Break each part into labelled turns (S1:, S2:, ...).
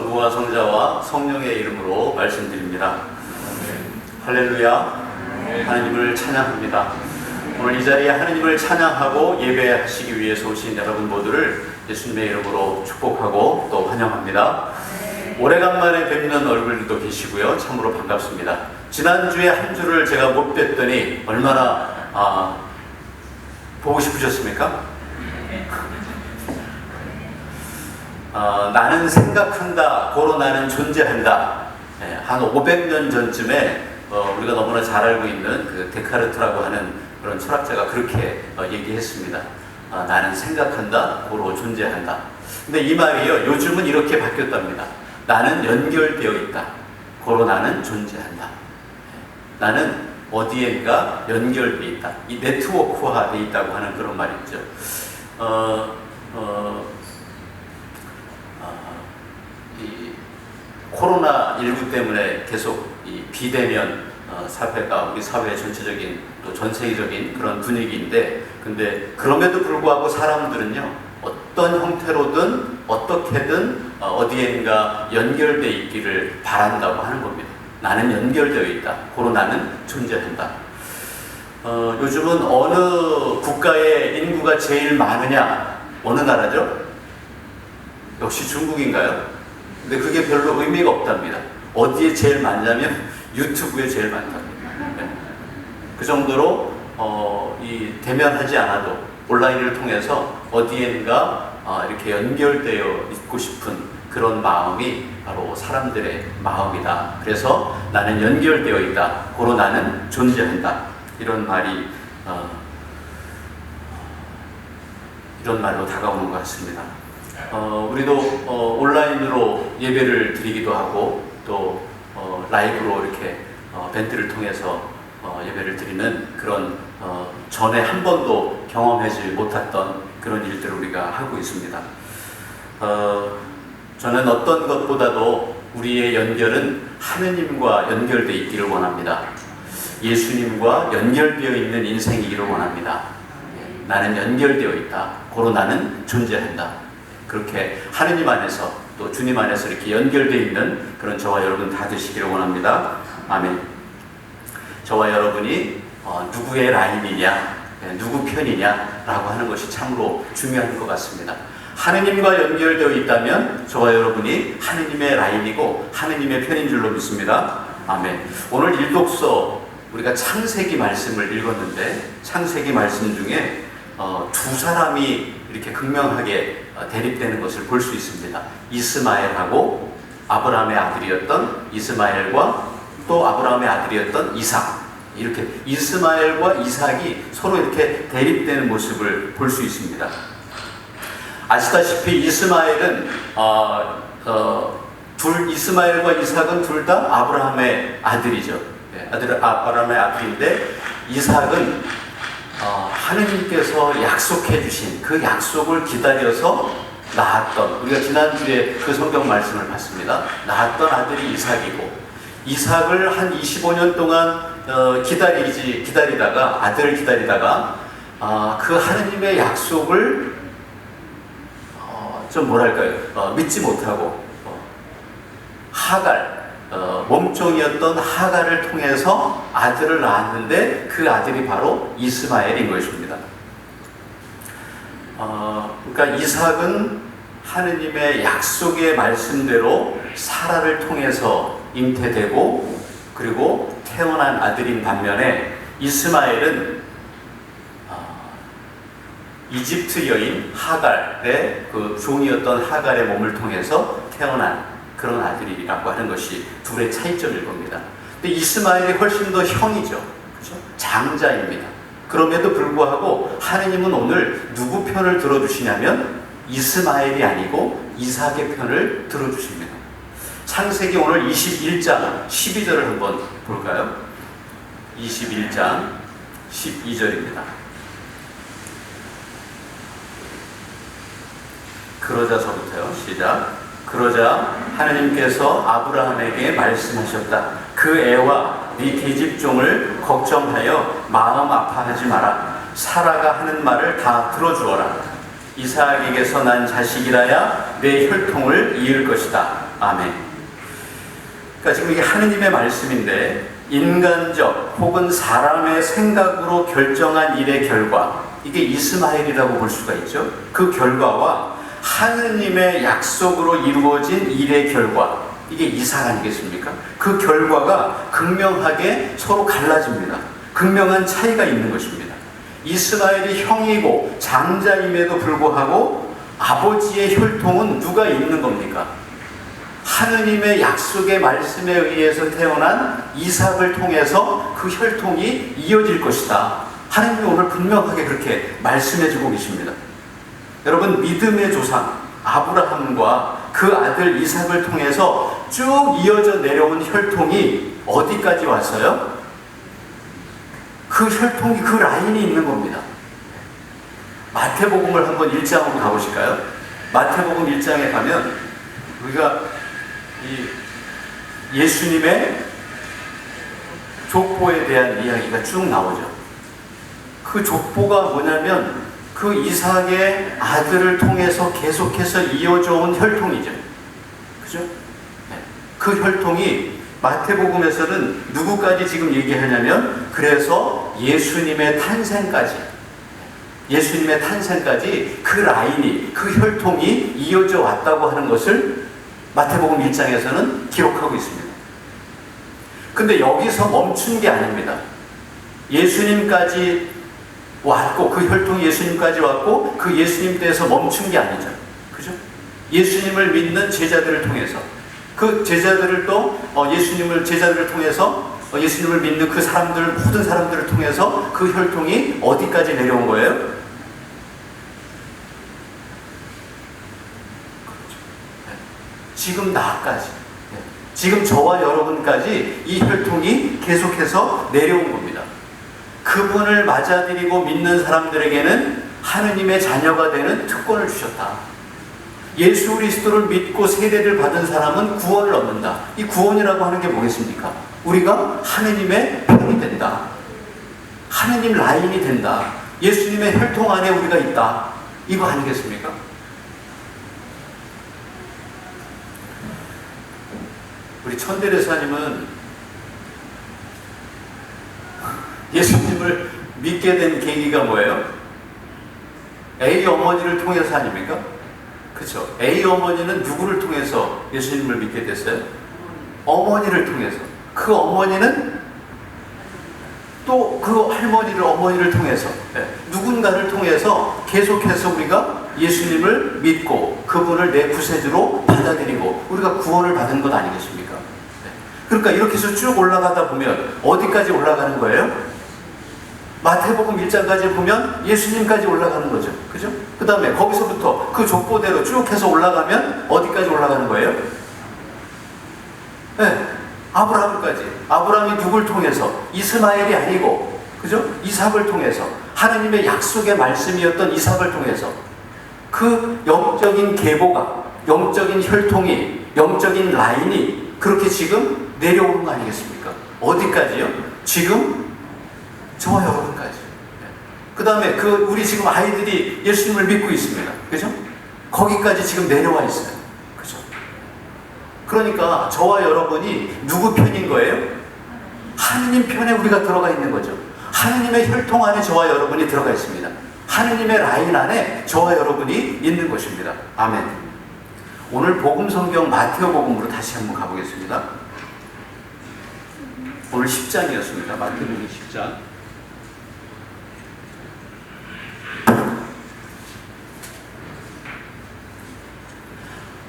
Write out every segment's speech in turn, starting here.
S1: 성부와 성자와 성령의 이름으로 말씀드립니다. 할렐루야. 하나님을 찬양합니다. 오늘 이 자리에 하나님을 찬양하고 예배하시기 위해서 오신 여러분 모두를 예수님의 이름으로 축복하고 또 환영합니다. 오래간만에 뵙는 얼굴들도 계시고요. 참으로 반갑습니다. 지난주에 한 주를 제가 못 뵀더니 얼마나 보고 싶으셨습니까? 나는 생각한다, 고로 나는 존재한다. 한 500년 전쯤에 우리가 너무나 잘 알고 있는 그 데카르트라고 하는 그런 철학자가 그렇게 얘기했습니다. 나는 생각한다, 고로 존재한다. 근데 이 말이요, 요즘은 이렇게 바뀌었답니다. 나는 연결되어 있다, 고로 나는 존재한다. 나는 어디엔가 연결되어 있다. 이 네트워크화 되어 있다고 하는 그런 말이 있죠. 이 코로나19 때문에 계속 이 비대면 사회가 우리 사회의 전체적인 또 전 세계적인 그런 분위기인데, 근데 그럼에도 불구하고 사람들은요, 어떤 형태로든 어떻게든 어디엔가 연결되어 있기를 바란다고 하는 겁니다. 나는 연결되어 있다, 고로 나는 존재한다. 요즘은 어느 국가의 인구가 제일 많으냐? 어느 나라죠? 역시 중국인가요? 근데 그게 별로 의미가 없답니다. 어디에 제일 많냐면 유튜브에 제일 많답니다. 그 정도로 이 대면하지 않아도 온라인을 통해서 어디엔가 이렇게 연결되어 있고 싶은 그런 마음이 바로 사람들의 마음이다. 그래서 나는 연결되어 있다, 고로 나는 존재한다. 이런 말이 이런 말로 다가오는 것 같습니다. 우리도 온라인으로 예배를 드리기도 하고 또 라이브로 이렇게 밴드를 통해서 예배를 드리는 그런 전에 한 번도 경험하지 못했던 그런 일들을 우리가 하고 있습니다. 저는 어떤 것보다도 우리의 연결은 하느님과 연결되어 있기를 원합니다. 예수님과 연결되어 있는 인생이기를 원합니다. 나는 연결되어 있다, 고로 나는 존재한다. 그렇게 하느님 안에서 또 주님 안에서 이렇게 연결되어 있는 그런 저와 여러분 다 되시기를 원합니다. 아멘. 저와 여러분이 누구의 라인이냐, 누구 편이냐 라고 하는 것이 참으로 중요한 것 같습니다. 하느님과 연결되어 있다면 저와 여러분이 하느님의 라인이고 하느님의 편인 줄로 믿습니다. 아멘. 오늘 일독서 우리가 창세기 말씀을 읽었는데, 창세기 말씀 중에 두 사람이 이렇게 극명하게 대립되는 것을 볼 수 있습니다. 이스마엘하고 아브라함의 아들이었던 이스마엘과 또 아브라함의 아들이었던 이삭. 이렇게 이스마엘과 이삭이 서로 이렇게 대립되는 모습을 볼 수 있습니다. 아시다시피 이스마엘은 이스마엘과 이삭은 둘 다 아브라함의 아들이죠. 아브라함의 아들인데, 이삭은 하느님께서 약속해 주신 그 약속을 기다려서 낳았던, 우리가 지난주에 그 성경 말씀을 봤습니다. 낳았던 아들이 이삭이고, 이삭을 한 25년 동안 기다리다가 아들을 기다리다가 그 하느님의 약속을 좀 뭐랄까요, 믿지 못하고 하갈, 몸종이었던 하갈을 통해서 아들을 낳았는데 그 아들이 바로 이스마엘인 것입니다. 그러니까 이삭은 하느님의 약속의 말씀대로 사라를 통해서 잉태되고 그리고 태어난 아들인 반면에 이스마엘은 이집트 여인 하갈의 그 종이었던 하갈의 몸을 통해서 태어난 그런 아들이라고 하는 것이 둘의 차이점일 겁니다. 근데 이스마엘이 훨씬 더 형이죠. 그렇죠? 장자입니다. 그럼에도 불구하고 하느님은 오늘 누구 편을 들어주시냐면 이스마엘이 아니고 이삭의 편을 들어주십니다. 창세기 오늘 21장 12절을 한번 볼까요? 21장 12절입니다. 그러자서부터요. 시작. 그러자 하느님께서 아브라함에게 말씀하셨다. 그 애와 네 계집종을 걱정하여 마음 아파하지 마라. 사라가 하는 말을 다 들어주어라. 이삭에게서 난 자식이라야 내 혈통을 이을 것이다. 아멘. 그러니까 지금 이게 하느님의 말씀인데 인간적 혹은 사람의 생각으로 결정한 일의 결과, 이게 이스마엘이라고 볼 수가 있죠. 그 결과와 하느님의 약속으로 이루어진 일의 결과, 이게 이삭 아니겠습니까? 그 결과가 극명하게 서로 갈라집니다. 극명한 차이가 있는 것입니다. 이스마엘이 형이고 장자임에도 불구하고 아버지의 혈통은 누가 있는 겁니까? 하느님의 약속의 말씀에 의해서 태어난 이삭을 통해서 그 혈통이 이어질 것이다. 하느님이 오늘 분명하게 그렇게 말씀해 주고 계십니다. 여러분, 믿음의 조상 아브라함과 그 아들 이삭을 통해서 쭉 이어져 내려온 혈통이 어디까지 왔어요? 그 혈통이, 그 라인이 있는 겁니다. 마태복음을 한번 1장으로 가보실까요? 마태복음 1장에 가면 우리가 이 예수님의 족보에 대한 이야기가 쭉 나오죠. 그 족보가 뭐냐면 그 이삭의 아들을 통해서 계속해서 이어져 온 혈통이죠. 그죠? 네. 그 혈통이 마태복음에서는 누구까지 지금 얘기하냐면, 그래서 예수님의 탄생까지 그 라인이, 그 혈통이 이어져 왔다고 하는 것을 마태복음 1장에서는 기록하고 있습니다. 근데 여기서 멈춘 게 아닙니다. 예수님까지 왔고, 그 혈통이 예수님까지 왔고, 그 예수님 때에서 멈춘 게 아니죠. 그죠? 예수님을 믿는 제자들을 통해서, 그 제자들을 또 제자들을 통해서 예수님을 믿는 그 사람들, 모든 사람들을 통해서 그 혈통이 어디까지 내려온 거예요? 그렇죠. 네. 지금 나까지, 네. 지금 저와 여러분까지 이 혈통이 계속해서 내려온 겁니다. 그분을 맞아들이고 믿는 사람들에게는 하느님의 자녀가 되는 특권을 주셨다. 예수 그리스도를 믿고 세례를 받은 사람은 구원을 얻는다. 이 구원이라고 하는 게 뭐겠습니까? 우리가 하느님의 편이 된다. 하느님 라인이 된다. 예수님의 혈통 안에 우리가 있다. 이거 아니겠습니까? 우리 천대레사님은 예수님을 믿게 된 계기가 뭐예요? A 어머니를 통해서 아닙니까? 그렇죠. A 어머니는 누구를 통해서 예수님을 믿게 됐어요? 어머니를 통해서. 그 어머니는 또 그 어머니를 통해서, 누군가를 통해서 계속해서 우리가 예수님을 믿고 그분을 내 구세주로 받아들이고 우리가 구원을 받은 것 아니겠습니까? 그러니까 이렇게 해서 쭉 올라가다 보면 어디까지 올라가는 거예요? 마태복음 1장까지 보면 예수님까지 올라가는 거죠. 그죠? 그 다음에 거기서부터 그 족보대로 쭉 해서 올라가면 어디까지 올라가는 거예요? 네, 아브라함까지. 아브라함이 누굴 통해서? 이스마엘이 아니고, 그죠? 이삭을 통해서. 하나님의 약속의 말씀이었던 이삭을 통해서. 그 영적인 계보가, 영적인 혈통이, 영적인 라인이 그렇게 지금 내려오는 거 아니겠습니까? 어디까지요? 지금 저와 여러분까지. 그 다음에 우리 지금 아이들이 예수님을 믿고 있습니다. 그죠? 거기까지 지금 내려와 있어요. 그죠? 그러니까 저와 여러분이 누구 편인 거예요? 하느님 편에 우리가 들어가 있는 거죠. 하느님의 혈통 안에 저와 여러분이 들어가 있습니다. 하느님의 라인 안에 저와 여러분이 있는 것입니다. 아멘. 오늘 복음성경 마태복음으로 다시 한번 가보겠습니다. 오늘 10장이었습니다. 마태복음 10장.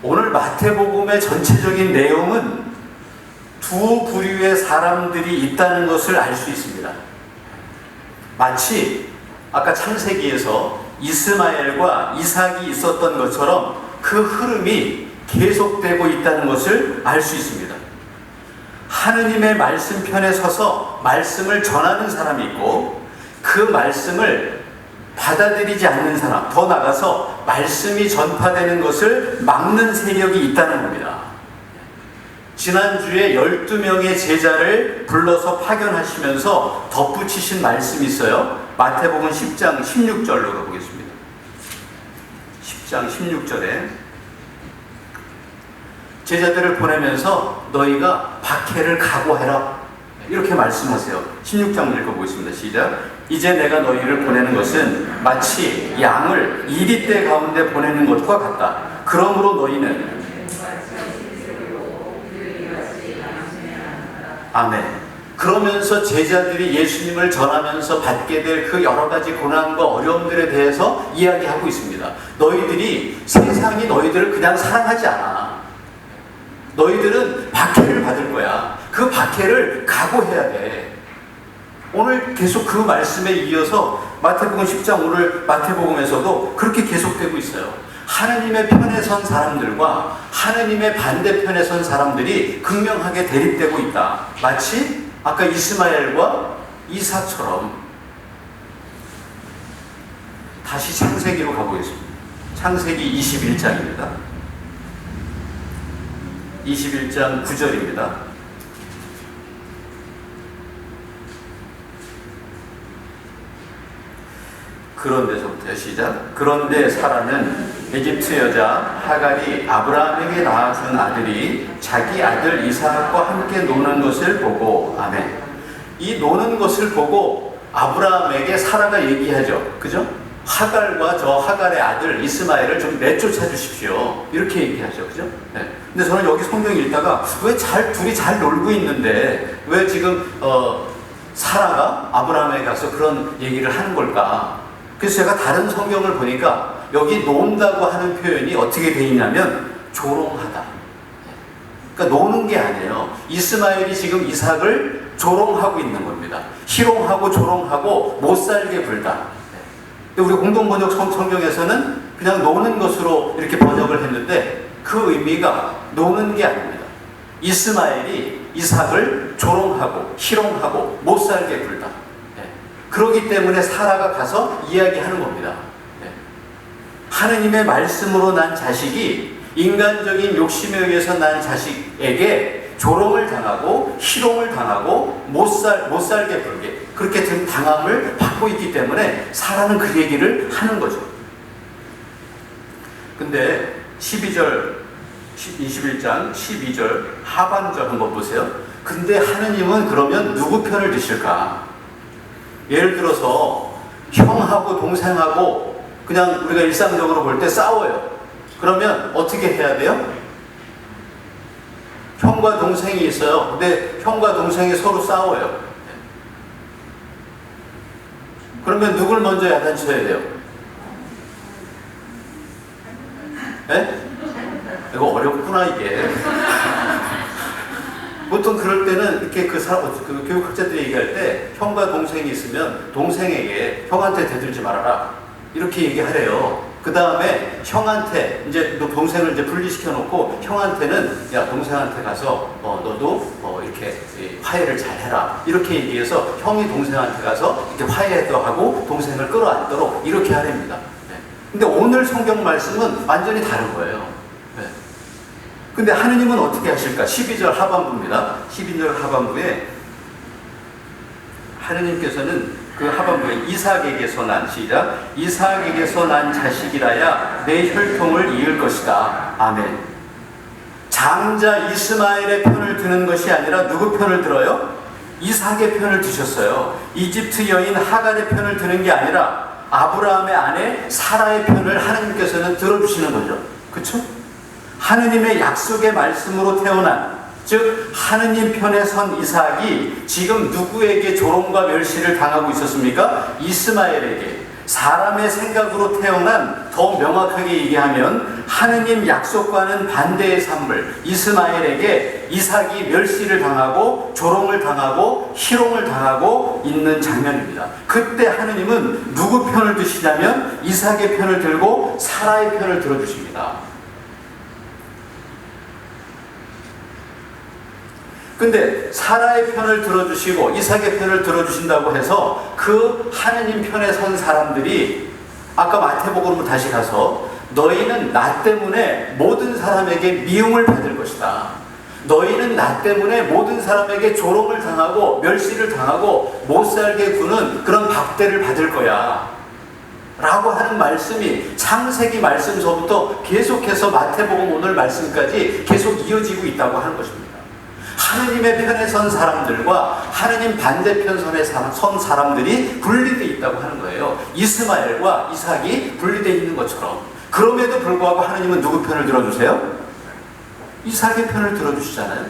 S1: 오늘 마태복음의 전체적인 내용은 두 부류의 사람들이 있다는 것을 알 수 있습니다. 마치 아까 창세기에서 이스마엘과 이삭이 있었던 것처럼 그 흐름이 계속되고 있다는 것을 알 수 있습니다. 하느님의 말씀 편에 서서 말씀을 전하는 사람이 있고, 그 말씀을 받아들이지 않는 사람, 더 나아가서 말씀이 전파되는 것을 막는 세력이 있다는 겁니다. 지난주에 12명의 제자를 불러서 파견하시면서 덧붙이신 말씀이 있어요. 마태복음 10장 16절로 가보겠습니다. 10장 16절에 제자들을 보내면서 너희가 박해를 각오해라. 이렇게 말씀하세요. 16장 읽어보겠습니다. 시작. 이제 내가 너희를 보내는 것은 마치 양을 이리떼 가운데 보내는 것과 같다. 그러므로 너희는 아멘. 그러면서 제자들이 예수님을 전하면서 받게 될 그 여러 가지 고난과 어려움들에 대해서 이야기하고 있습니다. 너희들이 세상이 너희들을 그냥 사랑하지 않아. 너희들은 박해를 받을 거야. 그 박해를 각오해야 돼. 오늘 계속 그 말씀에 이어서 마태복음 10장 오늘 마태복음에서도 그렇게 계속되고 있어요. 하느님의 편에 선 사람들과 하느님의 반대편에 선 사람들이 극명하게 대립되고 있다. 마치 아까 이스마엘과 이삭처럼. 다시 창세기로 가보겠습니다. 창세기 21장입니다. 21장 9절입니다. 그런데서부터 시작. 그런데 사라는 에집트 여자 하갈이 아브라함에게 낳아준 아들이 자기 아들 이삭과 함께 노는 것을 보고, 아멘. 이 노는 것을 보고 아브라함에게 사라가 얘기하죠. 그죠? 하갈과 저 하갈의 아들 이스마엘을 좀 내쫓아 주십시오. 이렇게 얘기하죠. 그죠? 네. 근데 저는 여기 성경 읽다가 왜 둘이 잘 놀고 있는데 왜 지금 사라가 아브라함에 가서 그런 얘기를 하는 걸까? 그래서 제가 다른 성경을 보니까 여기 논다고 하는 표현이 어떻게 되어 있냐면 조롱하다. 그러니까 노는 게 아니에요. 이스마엘이 지금 이삭을 조롱하고 있는 겁니다. 희롱하고 조롱하고 못살게 굴다. 우리 공동번역 성경에서는 그냥 노는 것으로 이렇게 번역을 했는데 그 의미가 노는 게 아닙니다. 이스마엘이 이삭을 조롱하고 희롱하고 못살게 굴다. 그렇기 때문에 사라가 가서 이야기하는 겁니다. 하느님의 말씀으로 난 자식이 인간적인 욕심에 의해서 난 자식에게 조롱을 당하고 희롱을 당하고 못살게 굴게 그렇게 된 당함을 받고 있기 때문에 사라는 그 얘기를 하는 거죠. 근데 21장 12절 하반절 한번 보세요. 근데 하느님은 그러면 누구 편을 드실까? 예를 들어서 형하고 동생하고 그냥 우리가 일상적으로 볼 때 싸워요. 그러면 어떻게 해야 돼요? 형과 동생이 있어요. 근데 형과 동생이 서로 싸워요. 그러면 누굴 먼저 야단쳐야 돼요? 네? 이거 어렵구나 이게. 보통 그럴 때는 이렇게 그 교육학자들이 얘기할 때 형과 동생이 있으면 동생에게 형한테 대들지 말아라 이렇게 얘기하래요. 그 다음에 형한테 이제 동생을 이제 분리시켜 놓고 형한테는 야 동생한테 가서 너도 이렇게 화해를 잘 해라 이렇게 얘기해서 형이 동생한테 가서 이렇게 화해도 하고 동생을 끌어안도록 이렇게 하랍니다. 네. 근데 오늘 성경 말씀은 완전히 다른 거예요. 네. 근데 하느님은 어떻게 하실까? 12절 하반부입니다. 12절 하반부에 하느님께서는 그 하반부에 이삭에게서 난 시작 이삭에게서 난 자식이라야 내 혈통을 이을 것이다. 아멘. 장자 이스마엘의 편을 드는 것이 아니라 누구 편을 들어요? 이삭의 편을 드셨어요. 이집트 여인 하갈의 편을 드는 게 아니라 아브라함의 아내 사라의 편을 하느님께서는 들어주시는 거죠. 그렇죠? 하느님의 약속의 말씀으로 태어난 즉 하느님 편에 선 이삭이 지금 누구에게 조롱과 멸시를 당하고 있었습니까? 이스마엘에게. 사람의 생각으로 태어난 더 명확하게 얘기하면 하느님 약속과는 반대의 산물 이스마엘에게 이삭이 멸시를 당하고 조롱을 당하고 희롱을 당하고 있는 장면입니다. 그때 하느님은 누구 편을 드시냐면 이삭의 편을 들고 사라의 편을 들어주십니다. 근데 사라의 편을 들어주시고 이삭의 편을 들어주신다고 해서 그 하느님 편에 선 사람들이 아까 마태복음으로 다시 가서 너희는 나 때문에 모든 사람에게 미움을 받을 것이다. 너희는 나 때문에 모든 사람에게 조롱을 당하고 멸시를 당하고 못살게 구는 그런 박대를 받을 거야. 라고 하는 말씀이 창세기 말씀서부터 계속해서 마태복음 오늘 말씀까지 계속 이어지고 있다고 하는 것입니다. 하느님의 편에 선 사람들과 하느님 반대편 선에 선 사람들이 분리되어 있다고 하는 거예요. 이스마엘과 이삭이 분리되어 있는 것처럼. 그럼에도 불구하고 하느님은 누구 편을 들어주세요? 이삭의 편을 들어주시잖아요.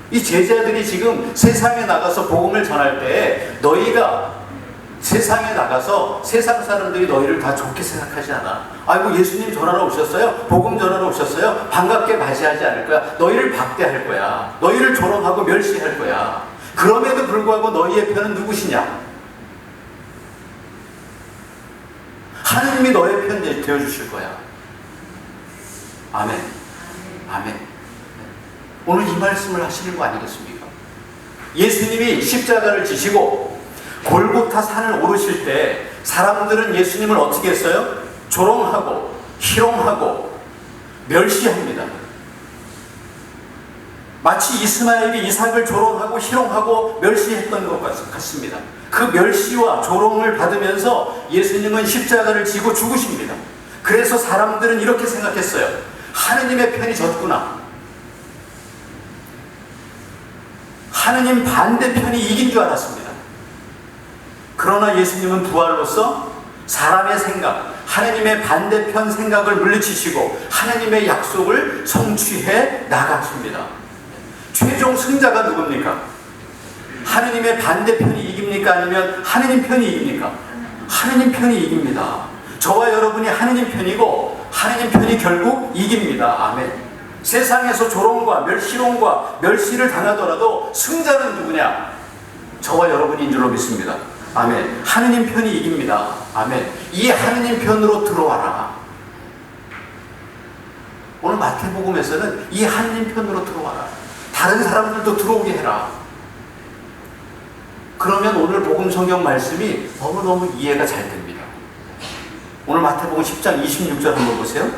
S1: 이 제자들이 지금 세상에 나가서 복음을 전할 때 너희가 세상에 나가서 세상 사람들이 너희를 다 좋게 생각하지 않아. 아이고 예수님 전하러 오셨어요? 복음 전하러 오셨어요? 반갑게 맞이하지 않을 거야. 너희를 박대할 거야. 너희를 조롱하고 멸시할 거야. 그럼에도 불구하고 너희의 편은 누구시냐? 하느님이 너의 편 되어주실 거야. 아멘. 아멘. 오늘 이 말씀을 하시는 거 아니겠습니까? 예수님이 십자가를 지시고 골고타 산을 오르실 때 사람들은 예수님을 어떻게 했어요? 조롱하고 희롱하고 멸시합니다. 마치 이스마엘이 이삭을 조롱하고 희롱하고 멸시했던 것 같습니다. 그 멸시와 조롱을 받으면서 예수님은 십자가를 지고 죽으십니다. 그래서 사람들은 이렇게 생각했어요. 하느님의 편이 졌구나. 하느님 반대편이 이긴 줄 알았습니다. 그러나 예수님은 부활로서 사람의 생각, 하느님의 반대편 생각을 물리치시고 하느님의 약속을 성취해 나가십니다. 최종 승자가 누굽니까? 하느님의 반대편이 이깁니까? 아니면 하느님 편이 이깁니까? 하느님 편이 이깁니다. 저와 여러분이 하느님 편이고 하느님 편이 결국 이깁니다. 아멘. 세상에서 조롱과 멸시롱과 멸시를 당하더라도 승자는 누구냐? 저와 여러분인 줄로 믿습니다. 아멘. 하느님 편이 이깁니다. 아멘. 이 하느님 편으로 들어와라. 오늘 마태복음에서는 이 하느님 편으로 들어와라. 다른 사람들도 들어오게 해라. 그러면 오늘 복음 성경 말씀이 너무너무 이해가 잘 됩니다. 오늘 마태복음 10장 26절 한번 보세요.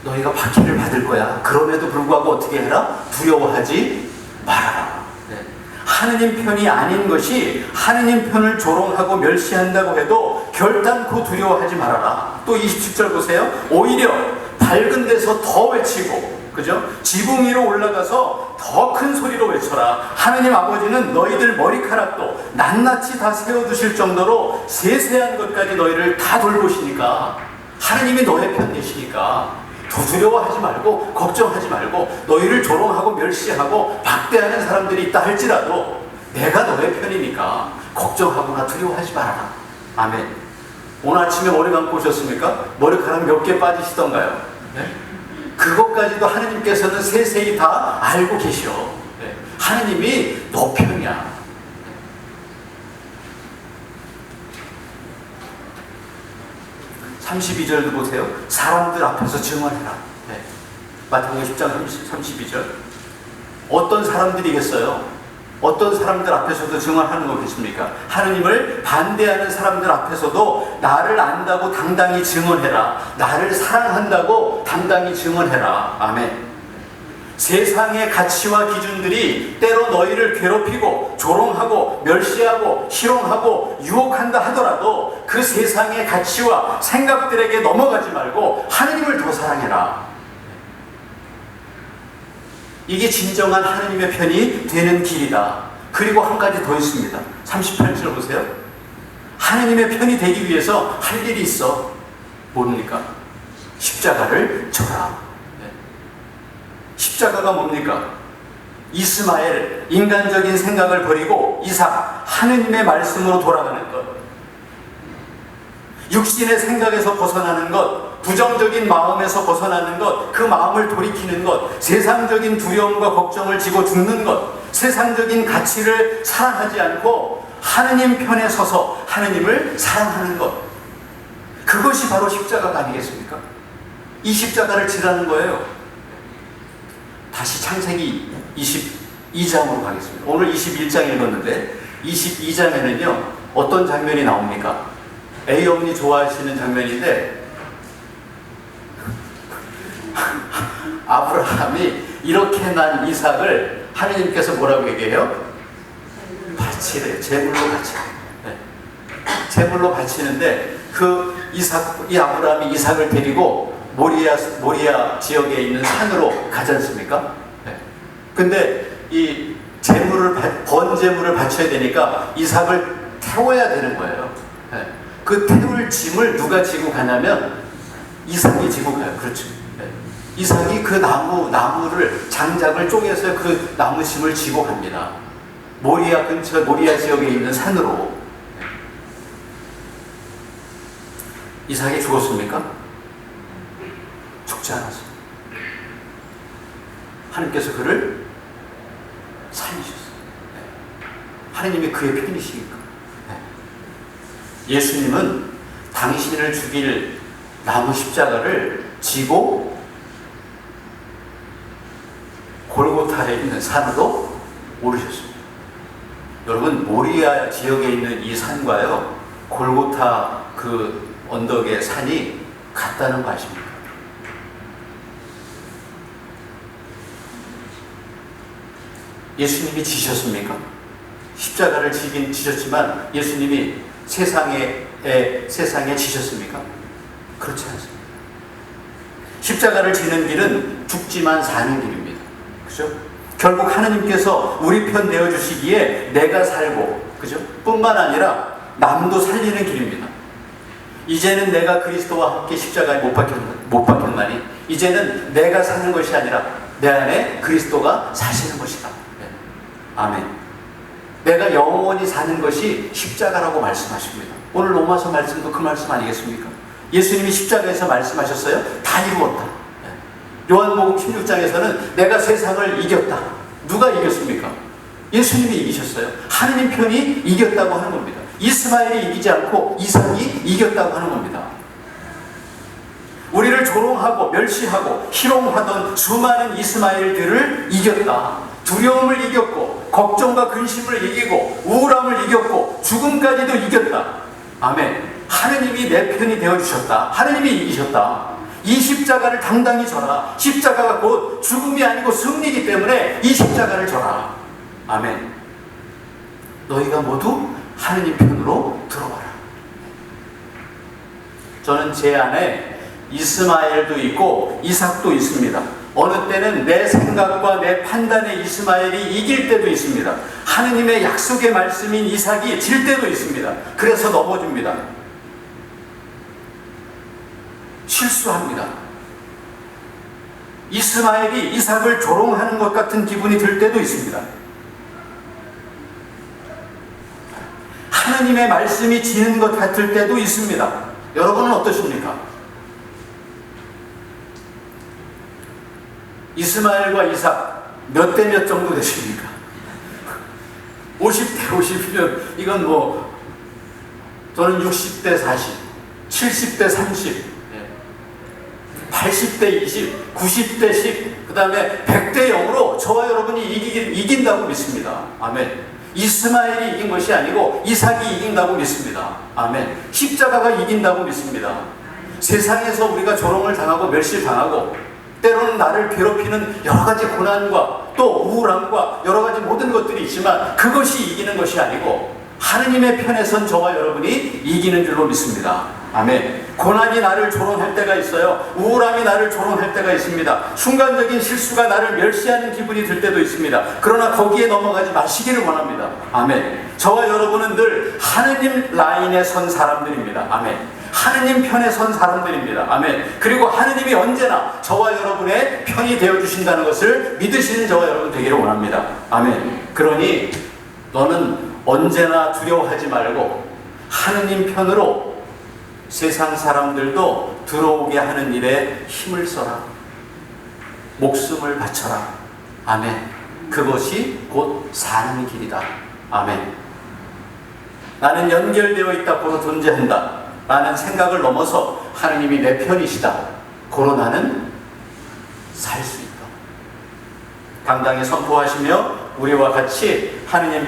S1: 너희가 박해를 받을 거야. 그럼에도 불구하고 어떻게 해라? 두려워하지 말아라. 네. 하느님 편이 아닌 것이 하느님 편을 조롱하고 멸시한다고 해도 결단코 두려워하지 말아라. 또 27절 보세요. 오히려 밝은 데서 더 외치고, 그죠? 지붕 위로 올라가서 더 큰 소리로 외쳐라. 하느님 아버지는 너희들 머리카락도 낱낱이 다 세워두실 정도로 세세한 것까지 너희를 다 돌보시니까, 하느님이 너의 편 되시니까 더 두려워하지 말고 걱정하지 말고, 너희를 조롱하고 멸시하고 박대하는 사람들이 있다 할지라도 내가 너의 편이니까 걱정하거나 두려워하지 말아라. 아멘. 오늘 아침에 머리 감고 오셨습니까? 머리카락 몇 개 빠지시던가요? 네? 그것까지도 하느님께서는 세세히 다 알고 계셔. 네. 하느님이 너 편이야. 32절도 보세요. 사람들 앞에서 증언해라. 네. 마태복음 10장 32절. 어떤 사람들이겠어요? 어떤 사람들 앞에서도 증언하는 거겠습니까? 하느님을 반대하는 사람들 앞에서도 나를 안다고 당당히 증언해라. 나를 사랑한다고 당당히 증언해라. 아멘. 세상의 가치와 기준들이 때로 너희를 괴롭히고 조롱하고 멸시하고 희롱하고 유혹한다 하더라도 그 세상의 가치와 생각들에게 넘어가지 말고 하느님을 더 사랑해라. 이게 진정한 하느님의 편이 되는 길이다. 그리고 한 가지 더 있습니다. 38절 보세요. 하느님의 편이 되기 위해서 할 일이 있어. 뭡니까? 십자가를 져라. 십자가가 뭡니까? 이스마엘, 인간적인 생각을 버리고 이삭, 하느님의 말씀으로 돌아가는 것. 육신의 생각에서 벗어나는 것, 부정적인 마음에서 벗어나는 것, 그 마음을 돌이키는 것, 세상적인 두려움과 걱정을 지고 죽는 것, 세상적인 가치를 사랑하지 않고 하느님 편에 서서 하느님을 사랑하는 것. 그것이 바로 십자가가 아니겠습니까? 이 십자가를 지라는 거예요. 다시 창세기 22장으로 가겠습니다. 오늘 21장 읽었는데 22장에는요 어떤 장면이 나옵니까? A 어머니 좋아하시는 장면인데 아브라함이 이렇게 난 이삭을 하느님께서 뭐라고 얘기해요? 바치래요. 제물로 바쳐요. 네. 제물로 바치는데 이 아브라함이 이삭을 데리고 모리아 지역에 있는 산으로 가지 않습니까? 네. 근데 이 번제물을 바쳐야 되니까 이삭을 태워야 되는 거예요. 네. 그 태울 짐을 누가 지고 가냐면 이삭이 지고 가요. 그렇죠. 네. 이삭이 그 나무를 장작을 쪼개서 그 나무 짐을 지고 갑니다. 모리아 지역에 있는 산으로. 네. 이삭이 죽었습니까? 죽지 않았어요. 하나님께서 그를 살리셨어요. 네. 하나님이 그의 편이시니까. 네. 예수님은 당신을 죽일 나무 십자가를 지고 골고타에 있는 산으로 오르셨습니다. 여러분, 모리아 지역에 있는 이 산과요, 골고타 그 언덕의 산이 같다는 거 아십니까? 예수님이 지셨습니까? 십자가를 지긴 지셨지만 예수님이 세상에 지셨습니까? 그렇지 않습니다. 십자가를 지는 길은 죽지만 사는 길입니다. 그죠? 결국 하나님께서 우리 편 되어주시기에 내가 살고, 그죠? 뿐만 아니라 남도 살리는 길입니다. 이제는 내가 그리스도와 함께 십자가에 못 박혔나니 이제는 내가 사는 것이 아니라 내 안에 그리스도가 사시는 것이다. 네. 아멘. 내가 영원히 사는 것이 십자가라고 말씀하십니다. 오늘 로마서 말씀도 그 말씀 아니겠습니까? 예수님이 십자가에서 말씀하셨어요. 다 이루었다. 네. 요한복음 16장에서는 내가 세상을 이겼다. 누가 이겼습니까? 예수님이 이기셨어요. 하느님 편이 이겼다고 하는 겁니다. 이스마엘이 이기지 않고 이삭이 이겼다고 하는 겁니다. 우리를 조롱하고 멸시하고 희롱하던 수많은 이스마엘들을 이겼다. 두려움을 이겼고 걱정과 근심을 이기고 우울함을 이겼고 죽음까지도 이겼다. 아멘. 하느님이 내 편이 되어주셨다. 하느님이 이기셨다. 이 십자가를 당당히 져라. 십자가가 곧 죽음이 아니고 승리이기 때문에 이 십자가를 져라. 아멘. 너희가 모두 하느님 편으로 들어와라. 저는 제 안에 이스마엘도 있고 이삭도 있습니다. 어느 때는 내 생각과 내 판단의 이스마엘이 이길 때도 있습니다. 하느님의 약속의 말씀인 이삭이 질 때도 있습니다. 그래서 넘어집니다. 실수합니다. 이스마엘이 이삭을 조롱하는 것 같은 기분이 들 때도 있습니다. 하나님의 말씀이 지는 것 같을 때도 있습니다. 여러분은 어떠십니까? 이스마엘과 이삭 몇 대 몇 정도 되십니까? 50대 50이면 이건 뭐 저는 60대 40, 70대 30, 80대 20, 90대 10, 그 다음에 100대 0으로 저와 여러분이 이긴다고 믿습니다. 아멘. 이스마엘이 이긴 것이 아니고 이삭이 이긴다고 믿습니다. 아멘. 십자가가 이긴다고 믿습니다. 세상에서 우리가 조롱을 당하고 멸시를 당하고 때로는 나를 괴롭히는 여러 가지 고난과 또 우울함과 여러 가지 모든 것들이 있지만 그것이 이기는 것이 아니고 하느님의 편에 선 저와 여러분이 이기는 줄로 믿습니다. 아멘. 고난이 나를 조롱할 때가 있어요. 우울함이 나를 조롱할 때가 있습니다. 순간적인 실수가 나를 멸시하는 기분이 들 때도 있습니다. 그러나 거기에 넘어가지 마시기를 원합니다. 아멘. 저와 여러분은 늘 하느님 라인에 선 사람들입니다. 아멘. 하느님 편에 선 사람들입니다. 아멘. 그리고 하느님이 언제나 저와 여러분의 편이 되어주신다는 것을 믿으시는 저와 여러분 되기를 원합니다. 아멘. 그러니 너는 언제나 두려워하지 말고 하느님 편으로 세상 사람들도 들어오게 하는 일에 힘을 써라. 목숨을 바쳐라. 아멘. 그것이 곧 사는 길이다. 아멘. 나는 연결되어 있다고로 존재한다 라는 생각을 넘어서 하느님이 내 편이시다. 고로 나는 살 수 있다. 당당히 선포하시며 우리와 같이 하느님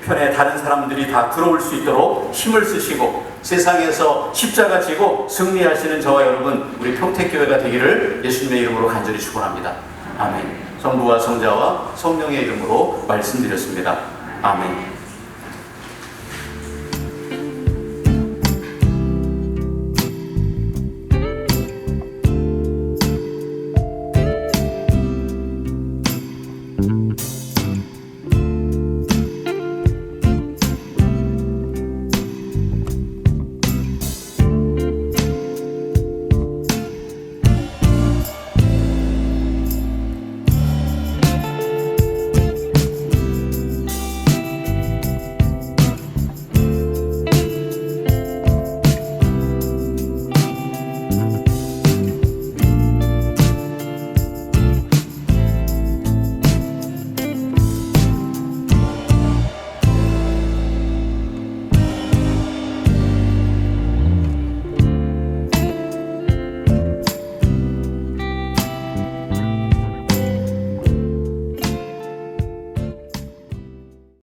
S1: 편에 다른 사람들이 다 들어올 수 있도록 힘을 쓰시고 세상에서 십자가 지고 승리하시는 저와 여러분 우리 평택교회가 되기를 예수님의 이름으로 간절히 축원합니다. 아멘. 성부와 성자와 성령의 이름으로 말씀드렸습니다. 아멘.